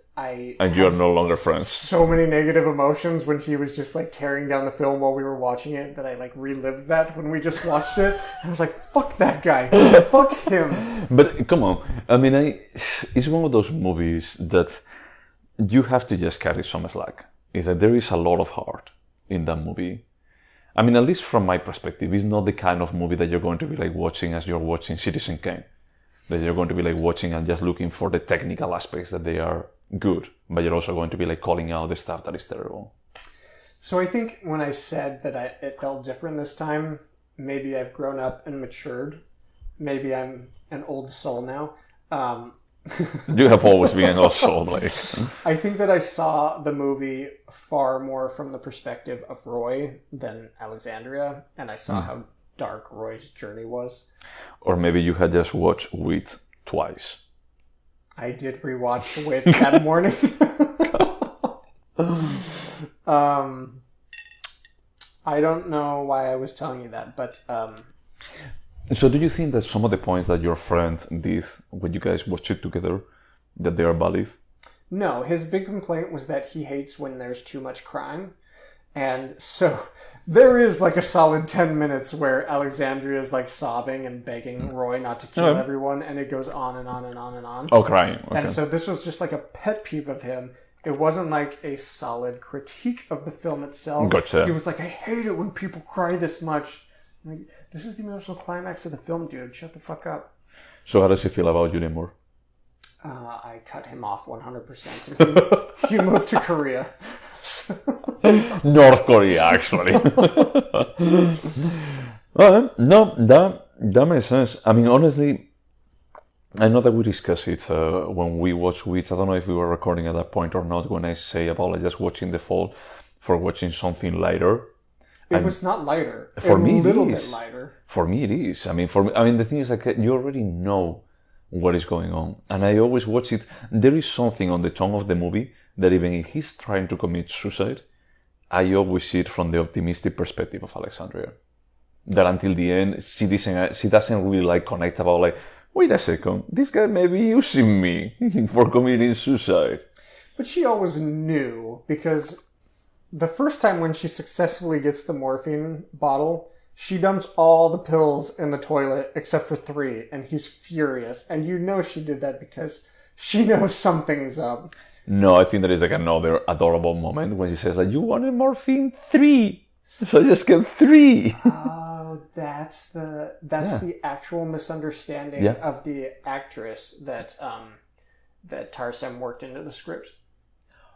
you are no longer friends.
So many negative emotions when he was just like tearing down the film while we were watching it, that I like relived that when we just watched it. I was like, fuck that guy. Fuck him. But
come on. I mean, it's one of those movies that you have to just carry some slack. Is that there is a lot of heart in that movie. I mean, at least from my perspective, it's not the kind of movie that you're going to be like watching as you're watching Citizen Kane. That you're going to be like watching and just looking for the technical aspects that they are good, but you're also going to be like calling out the stuff that is terrible.
So I think when I said that it felt different this time, maybe I've grown up and matured. Maybe I'm an old soul now.
You have always been an old soul, like.
I think that I saw the movie far more from the perspective of Roy than Alexandria, and I saw how dark Roy's journey was.
Or maybe you had just watched Wit twice.
I did rewatch Wit that morning. I don't know why I was telling you that, but...
So do you think that some of the points that your friend did when you guys watched it together, that they are valid?
No, his big complaint was that he hates when there's too much crime. And so there is like a solid 10 minutes where Alexandria is like sobbing and begging Roy not to kill everyone, and it goes on and on and on and on.
Oh, crying. Okay.
And so this was just like a pet peeve of him. It wasn't like a solid critique of the film itself.
Gotcha.
He was like, I hate it when people cry this much. I'm like, this is the emotional climax of the film, dude. Shut the fuck up.
So how does he feel about Julian Moore?
I cut him off 100%. And he moved to Korea.
North Korea, actually. No, that makes sense. I mean, honestly, I know that we discussed it when we watched Witch. I don't know if we were recording at that point or not, when I say about like just watching The Fall for watching something lighter.
It was not lighter.
For me,
a little bit lighter.
For me, it is. I mean, the thing is, like, you already know what is going on, and I always watch it. There is something on the tone of the movie that even if he's trying to commit suicide, I always see it from the optimistic perspective of Alexandria. That until the end, she doesn't really like connect about like, wait a second, this guy may be using me for committing suicide.
But she always knew, because the first time when she successfully gets the morphine bottle, she dumps all the pills in the toilet except for 3, and he's furious. And you know she did that because she knows something's up.
No, I think there is like another adorable moment when she says like, you wanted morphine 3, so I just get 3.
Oh, that's the actual misunderstanding of the actress that Tarsem worked into the script.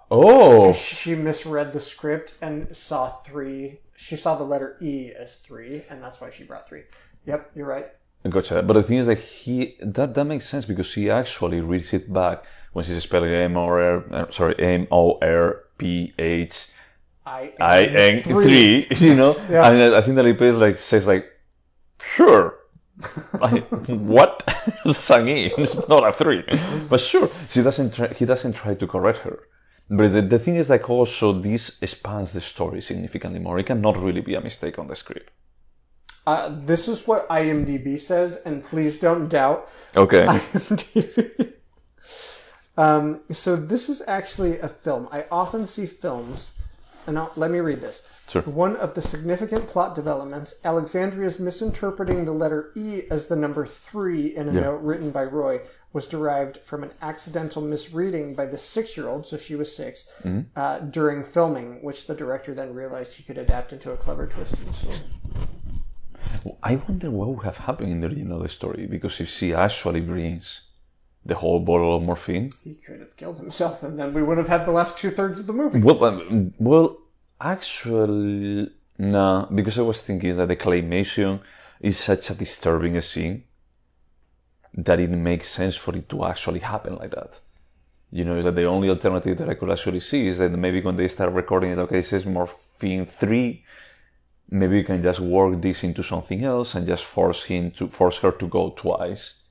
Oh!
She misread the script and saw 3. She saw the letter E as 3, and that's why she brought 3. Yep, you're right.
Gotcha. But the thing is that that makes sense because she actually reads it back when she's spelling MORPHIN3, you know?
Yeah.
And I think that it says like, sure. What? It's an E, it's not a 3. But sure, he doesn't try to correct her. But the thing is, like, also, this expands the story significantly more. It cannot really be a mistake on the script.
This is what IMDb says, and please don't doubt
Okay.
IMDb. So this is actually a film. I often see films, and let me read this.
Sure.
One of the significant plot developments, Alexandria's misinterpreting the letter E as the number 3 in a note written by Roy, was derived from an accidental misreading by the 6-year-old, so she was 6, during filming, which the director then realized he could adapt into a clever twist in the story.
I wonder what would have happened in the original story, because if she actually brings the whole bottle of morphine...
He could have killed himself, and then we would have had the last 2/3 of the movie.
Well, actually, no, because I was thinking that the claymation is such a disturbing scene that it makes sense for it to actually happen like that. You know, is that the only alternative that I could actually see is that maybe when they start recording it, okay, it says morphine 3, maybe you can just work this into something else and just force her to go twice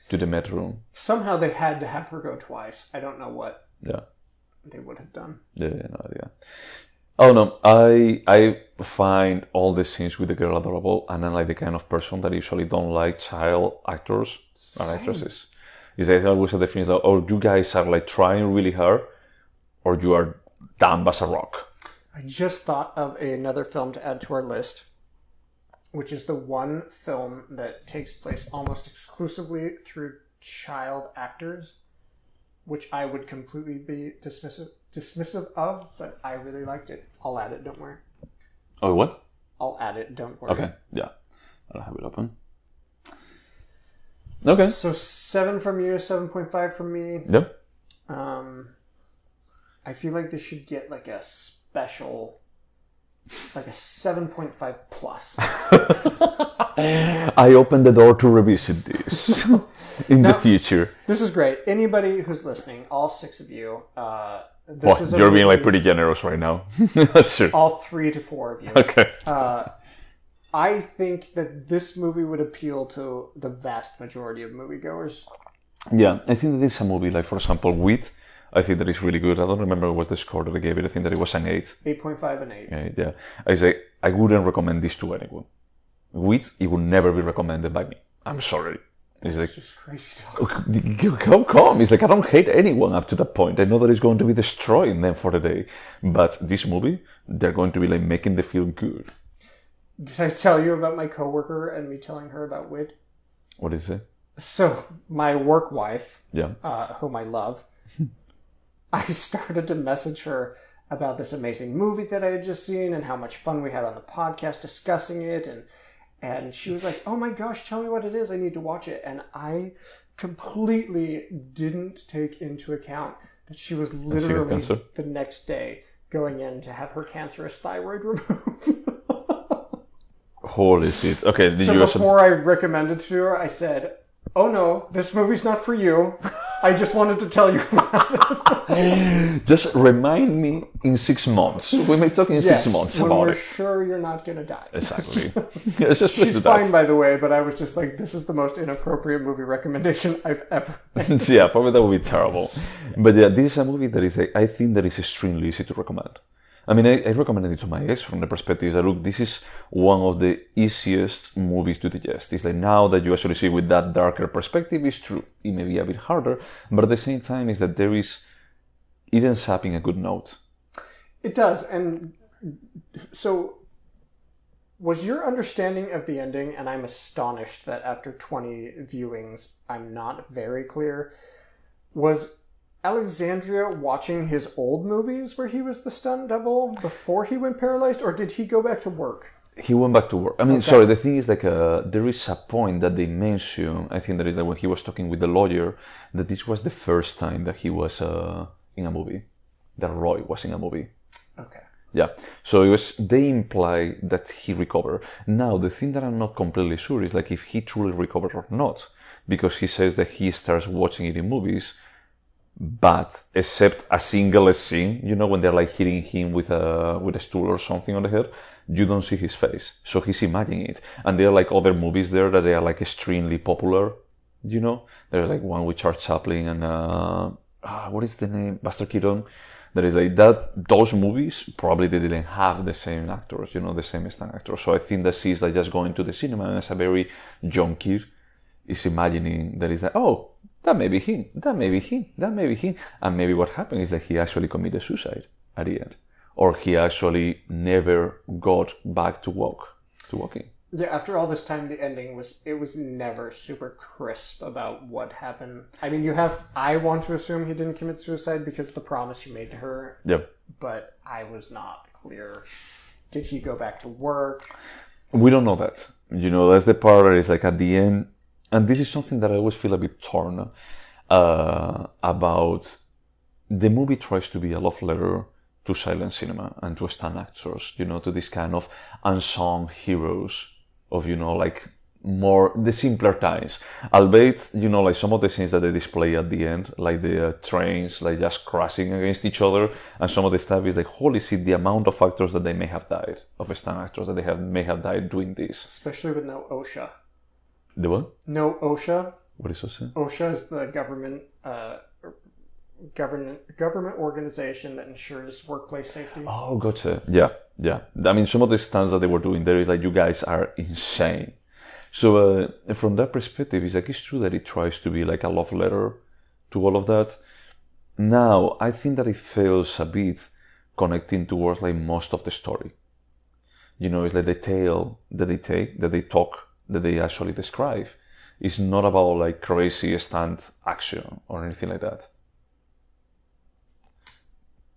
to the med room.
Somehow they had to have her go twice. I don't know what they would have done.
Yeah, no idea. Oh no, I find all the scenes with the girl adorable, and I'm like the kind of person that usually don't like child actors or actresses. Is that always a definition of, or you guys are like trying really hard, or you are dumb as a rock.
I just thought of another film to add to our list, which is the one film that takes place almost exclusively through child actors, which I would completely be dismissive of, but I really liked it. I'll add it, don't worry.
Oh, what?
I'll add it, don't worry.
Okay, yeah. I don't have it open. Okay.
So 7 from you, 7.5 from me.
Yep.
I feel like this should get like a special, like a 7.5 plus.
I opened the door to revisit this in the future.
This is great. Anybody who's listening, all 6 of you,
You're being like pretty generous right now. Sure.
All 3 to 4 of you.
Okay.
I think that this movie would appeal to the vast majority of moviegoers.
Yeah, I think that it's a movie, like, for example, Wit, I think that is really good. I don't remember what was the score that I gave it. I think that it was an 8.
8.5 and 8.
Yeah. I say, I wouldn't recommend this to anyone. Wit, it would never be recommended by me. I'm sorry. It's like,
just crazy talk.
How come? It's like, I don't hate anyone up to that point. I know that it's going to be destroying them for the day. But this movie, they're going to be like making them feel good.
Did I tell you about my coworker and me telling her about Wit?
What is it?
So, my work wife,
Yeah.
whom I love, I started to message her about this amazing movie that I had just seen and how much fun we had on the podcast discussing it. And she was like, oh my gosh, tell me what it is. I need to watch it. And I completely didn't take into account that she was literally the next day going in to have her cancerous thyroid removed.
Holy shit. Okay,
so before I recommended to her, I said, oh no, this movie's not for you. I just wanted to tell you about it.
Just remind me in 6 months. We may talk in 6 months about it.
when we're sure you're not going to die.
Exactly. She's
fine, by the way, but I was just like, this is the most inappropriate movie recommendation I've ever made.
Yeah, probably that would be terrible. But yeah, this is a movie that is, I think that is extremely easy to recommend. I mean, I recommended it to my ex from the perspective that, look, this is one of the easiest movies to digest. It's like, now that you actually see with that darker perspective, it's true. It may be a bit harder, but at the same time is that it ends up in a good note.
It does. And so was your understanding of the ending, and I'm astonished that after 20 viewings, I'm not very clear, was Alexandria watching his old movies where he was the stunt double before he went paralyzed, or did he go back to work?
He went back to work. I mean, sorry, the thing is, like, there is a point that they mention, I think that is like when he was talking with the lawyer, that this was the first time that he was in a movie, that Roy was in a movie.
Okay.
Yeah. So they imply that he recovered. Now, the thing that I'm not completely sure is, like, if he truly recovered or not, because he says that he starts watching it in movies, but except a single scene, you know, when they're like hitting him with a stool or something on the head, you don't see his face. So he's imagining it. And there are like other movies there that they are like extremely popular, you know. There's like one with Charles Chaplin and what is the name? Buster Keaton. That is like that. Those movies probably they didn't have the same actors, the same stunt actors. So I think that she's like just going to the cinema and as a very young kid is imagining that is like, oh, that may be him, that may be him, that may be him, and maybe what happened is that he actually committed suicide at the end, or he actually never got back to walking.
Yeah, after all this time, the ending was never super crisp about what happened. I mean, I want to assume he didn't commit suicide because of the promise he made to her.
Yep.
But I was not clear. Did he go back to work?
We don't know that. That's the part that is like at the end, and this is something that I always feel a bit torn about. The movie tries to be a love letter to silent cinema and to stunt actors, to this kind of unsung heroes of, like more the simpler times. Albeit, like some of the scenes that they display at the end, like the trains, like just crashing against each other, and some of the stuff is like, holy shit, the amount of actors that they may have died, of stunt actors that they may have died doing this.
Especially with no OSHA.
The what?
No OSHA.
What is OSHA?
OSHA is the government organization that ensures workplace safety.
Oh, gotcha. Yeah. I mean, some of the stunts that they were doing there is like, you guys are insane. So from that perspective, it's true that it tries to be like a love letter to all of that. Now, I think that it fails a bit connecting towards like most of the story. It's like the tale that they actually describe. It's not about like crazy stunt action or anything like that.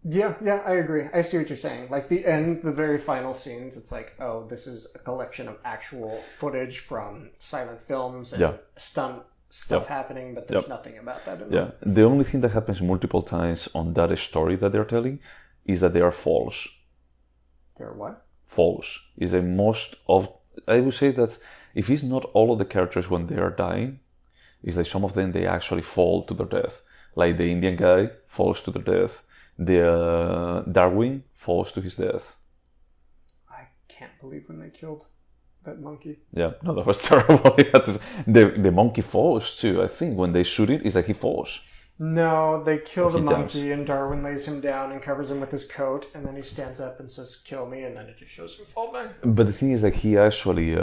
Yeah, I agree. I see what you're saying. Like the very final scenes, it's like, oh, this is a collection of actual footage from silent films and stunt stuff happening, but there's nothing about that in them.
The only thing that happens multiple times on that story that they're telling is that they are false.
They're what?
False. I would say that if it's not all of the characters when they are dying, it's like some of them, they actually fall to their death. Like the Indian guy falls to their death. The Darwin falls to his death.
I can't believe when they killed that monkey.
Yeah, no, that was terrible. The monkey falls too. I think when they shoot it, it's like he falls.
No, they kill the monkey and Darwin lays him down and covers him with his coat, and then he stands up and says, "Kill me," and then it just shows him fall back.
But the thing is, like, he actually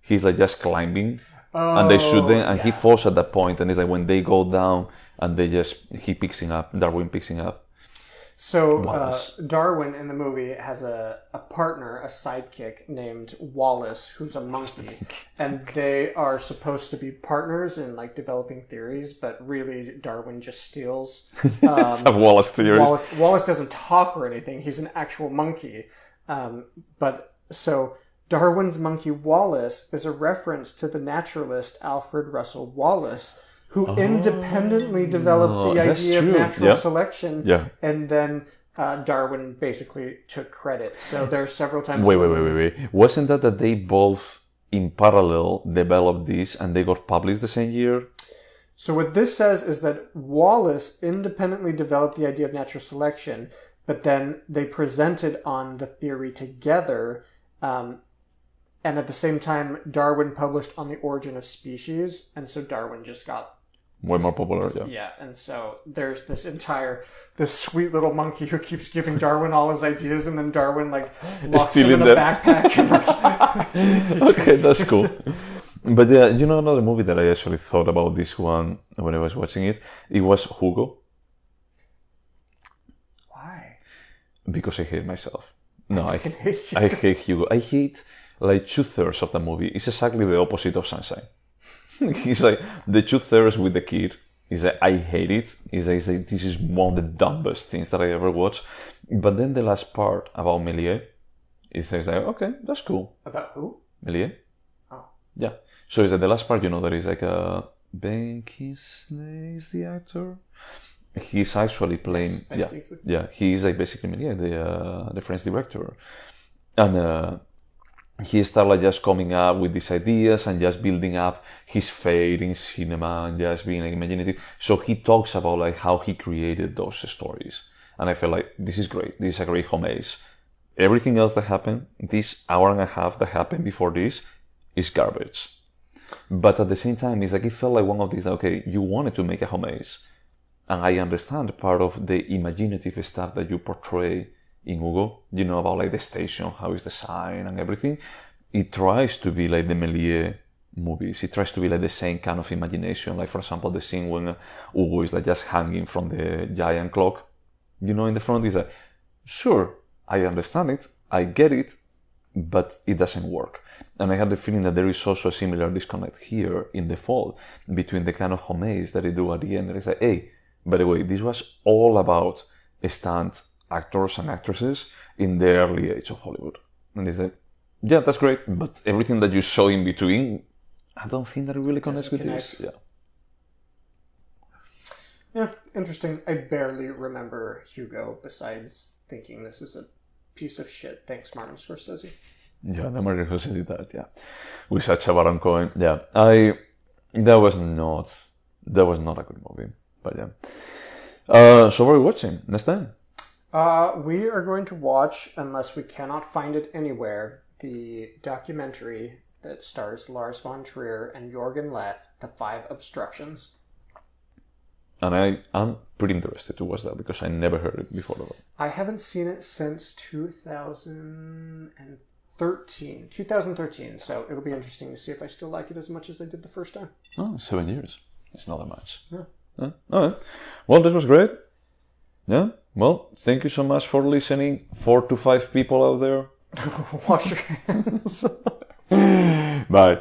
he's like just climbing, and they shoot him, and he falls at that point, and it's like when they go down, and he picks him up. Darwin picks him up.
So Darwin in the movie has a partner, a sidekick named Wallace, who's a monkey, and they are supposed to be partners in like developing theories, but really Darwin just steals
Wallace theories.
Wallace doesn't talk or anything; he's an actual monkey. But so Darwin's monkey Wallace is a reference to the naturalist Alfred Russel Wallace, who independently developed the idea of natural selection, and then Darwin basically took credit. So there are several times...
Wait. Wasn't that they both, in parallel, developed this and they got published the same year?
So what this says is that Wallace independently developed the idea of natural selection, but then they presented on the theory together, and at the same time, Darwin published on the origin of species, and so Darwin just got
way more popular,
yeah. And so there's this sweet little monkey who keeps giving Darwin all his ideas, and then Darwin locks him in a backpack. And,
okay, that's cool. But yeah, another movie that I actually thought about this one when I was watching it, it was Hugo.
Why?
Because I hate myself. No, I hate Hugo. I hate like 2/3 of the movie. It's exactly the opposite of Sunshine. He's like the 2/3 with the kid. He's like, I hate it. He's like, this is one of the dumbest things that I ever watched. But then the last part about Méliès, he's like, okay, that's cool.
About who?
Méliès.
Oh.
Yeah. So it's like the last part, that is like Ben Kingsley is the actor. He's actually playing. Yeah. He's like basically Méliès, the French director, and. He started just coming up with these ideas and just building up his fate in cinema and just being imaginative. So he talks about how he created those stories. And I felt like this is great. This is a great homage. Everything else that happened, this hour and a half that happened before this, is garbage. But at the same time, it's like it felt like one of these, okay, you wanted to make a homage. and I understand part of the imaginative stuff that you portray in Hugo, you know, about like the station, how it's designed and everything. It tries to be like the Méliès movies. It tries to be like the same kind of imagination. Like, for example, the scene when Hugo is like just hanging from the giant clock, you know, in the front. Is like, sure, I understand it, I get it, but it doesn't work. And I had the feeling that there is also a similar disconnect here in The Fall between the kind of homage that they do at the end. And it's like, hey, by the way, this was all about stunt actors and actresses in the early age of Hollywood. And it's like, yeah, that's great, but everything that you saw in between, I don't think that it really connects with this. Yeah.
Yeah, interesting. I barely remember Hugo, besides thinking this is a piece of shit. Thanks, Martin Scorsese.
Yeah, the Martin Scorsese did that, yeah. With Sacha Baron Cohen, yeah. That was not a good movie, but yeah. So what are we watching next time?
We are going to watch, unless we cannot find it anywhere, the documentary that stars Lars von Trier and Jürgen Leth, The Five Obstructions. And
I'm pretty interested to watch that because I never heard it before.
I haven't seen it since 2013, so it'll be interesting to see if I still like it as much as I did the first time.
Oh, 7 years. It's not that much.
Yeah.
All right. Well, this was great. Yeah. Well, thank you so much for listening. 4 to 5 people out there.
Wash your hands.
Bye.